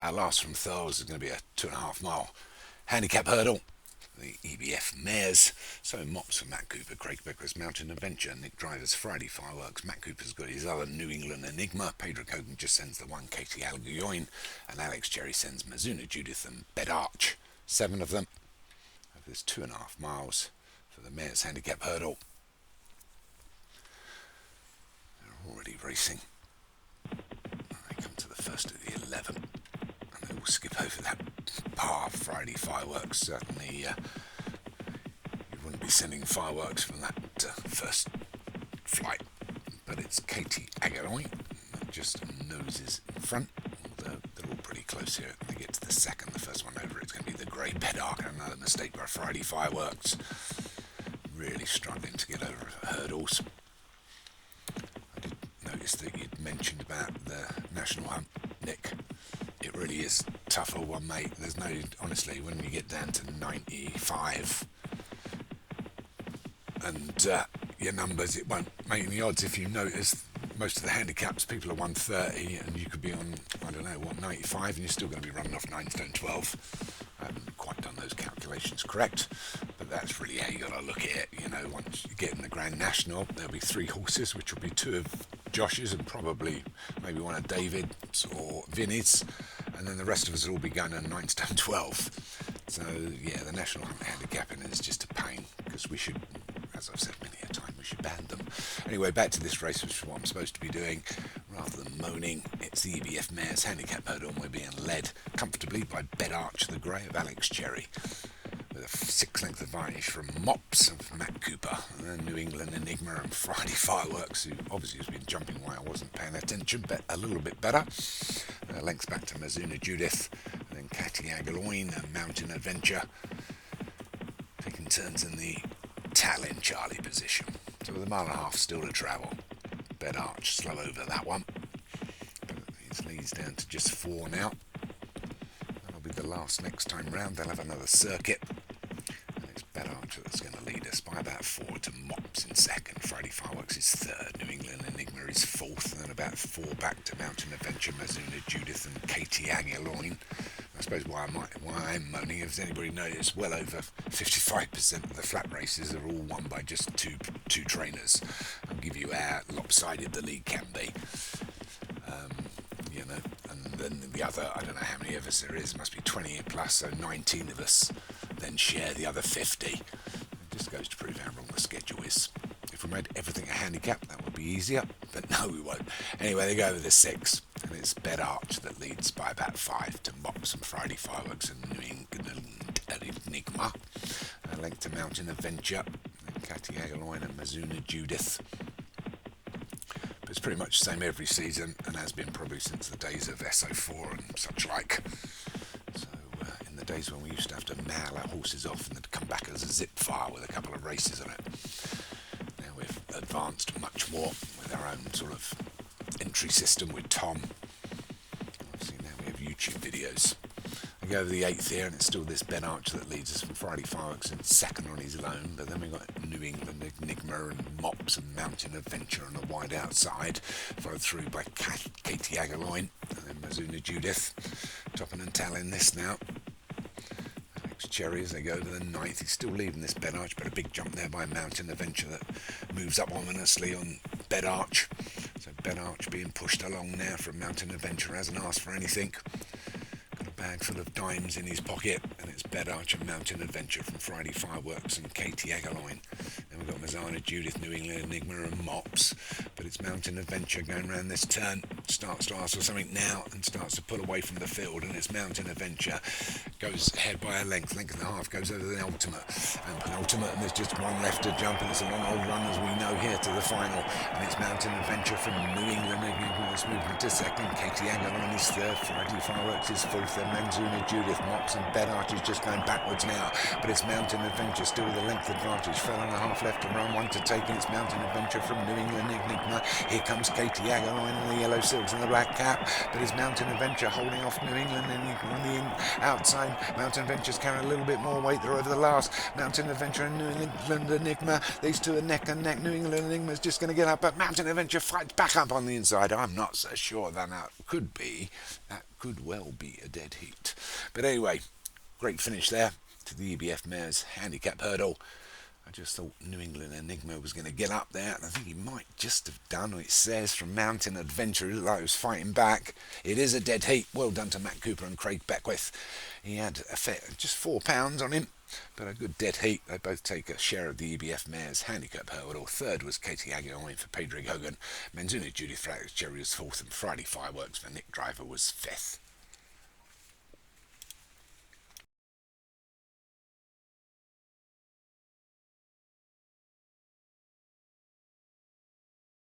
Our last from Thurles is going to be a 2.5 mile handicap hurdle. The EBF mares. So Mops for Matt Cooper, Craig Becker's Mountain Adventure, Nick Driver's Friday Fireworks, Matt Cooper's got his other New England Enigma, Pedro Cogan just sends the one Katie Alguyoin, and Alex Cherry sends Mazuna Judith and Bed Arch. 7 of them. There's 2.5 miles for the mares handicap hurdle. They're already racing. They come to the first of the 11, and they will skip over that par Friday Fireworks. Certainly you wouldn't be sending fireworks from that first flight, but it's Katie Aguiloy that just noses in front, although they're all pretty close here. They get to the second, the first one over, it's going to be the Grey Pedark, another mistake by Friday Fireworks. Really struggling to get over hurdles. I did notice that you'd mentioned about the national hunt, Nick. It really is tougher one, mate. There's no, honestly, when you get down to 95 and your numbers, it won't make any odds. If you notice, most of the handicaps, people are 130 and you could be on, I don't know, 95 and you're still going to be running off 9 stone 12. I haven't quite done those calculations correct, but that's really how you got to look at it. You know, once you get in the Grand National, there'll be 3 horses, which will be 2 of Josh's and probably maybe one of David's or Vinny's, and then the rest of us will all be going on 9 stone 12. So yeah, the national handicapping is just a pain, because we should, as I've said many a time, we should ban them. Anyway, back to this race, which is what I'm supposed to be doing. Rather than moaning, it's the EBF Mares handicap hurdle, and we're being led comfortably by Bed Arch the Grey of Alex Cherry, with a 6-length advantage from Mops of Matt Cooper, and then New England Enigma and Friday Fireworks, who obviously has been jumping while I wasn't paying attention, but a little bit better. Lengths back to Mazuna Judith, and then Katie Aguiloin and Mountain Adventure, taking turns in the Tallinn Charlie position. So with 1.5 miles still to travel. Bed Arch slow over that one, but his leads down to just 4 now. That'll be the last next time round. They'll have another circuit, and it's Bed Arch that's going to lead us by about 4 to Mops in second. Friday Fireworks is third, New England Enigma is fourth, and then about 4 back to Mountain Adventure, Mazuna Judith and Katie Aguiloin. I suppose why I'm moaning, if anybody noticed, well over 55% of the flat races are all won by just two trainers. I'll give you how lopsided the league can be. You know, and then the other, I don't know how many of us there is, must be 20 plus, so 19 of us then share the other 50. It just goes to prove how wrong the schedule is. If we made everything a handicap, that would be easier, but no, we won't. Anyway, they go with the 6, and it's Bed Arch that leads by about 5 to Mops and Friday Fireworks and New England Enigma. Length to Mountain Adventure, and Katie Aguiloin and Mazuna Judith. But it's pretty much the same every season, and has been probably since the days of SO4 and such like. So in the days when we used to have to mail our horses off and they'd come back as a zip file with a couple of races on it. Now we've advanced much more with our own sort of entry system with Tom. Obviously now we have YouTube videos. We go over the 8th here, and it's still this Bed Arch that leads us from Friday Fireworks in second on his own, but then we've got New England Enigma and Mops and Mountain Adventure on the wide outside, followed through by Katie Aguiloin and then Mazuna Judith. Topping and Tallinn this now. Alex Cherry as they go over the 9th. He's still leading this Bed Arch, but a big jump there by Mountain Adventure that moves up ominously on Bed Arch. So Bed Arch being pushed along now from Mountain Adventure, hasn't asked for anything. Bag full of dimes in his pocket, and it's Bed Arch and Mountain Adventure from Friday Fireworks and Katie Aguiloin. Then we've got Mazuna Judith, New England Enigma and Mops, but it's Mountain Adventure going around this turn, starts to ask for something now and starts to pull away from the field, and it's Mountain Adventure, goes ahead by a length and a half, goes over the ultimate and penultimate, and there's just one left to jump, and it's a long old run as we know here to the final, and it's Mountain Adventure from New England Enigma that's moving to second, Katie Aguiloin is third, Friday Fireworks is fourth, then Mazuna Judith, Mops and Bed Arch is just going backwards now, but it's Mountain Adventure still with a length advantage, 1.5 left to run, 1 to take, and it's Mountain Adventure from New England Enigma. Here comes Katie Aguiloin in the yellow silk Silks and the Black Cap, but is Mountain Adventure holding off New England on the outside. Mountain Adventure's carrying a little bit more weight there over the last. Mountain Adventure and New England Enigma, these two are neck and neck. New England Enigma's just going to get up, but Mountain Adventure fights back up on the inside. I'm not so sure that could well be a dead heat. But anyway, great finish there to the EBF mares handicap hurdle. I just thought New England Enigma was going to get up there, and I think he might just have done what it says from Mountain Adventure. It looked like he was fighting back. It is a dead heat. Well done to Matt Cooper and Craig Beckwith. He had just £4 on him, but a good dead heat. They both take a share of the EBF mares handicap hurdle. Third was Katie Aguilar for Pedro Hogan. Menzuna Judith Cherry was fourth, and Friday Fireworks for Nick Driver was fifth.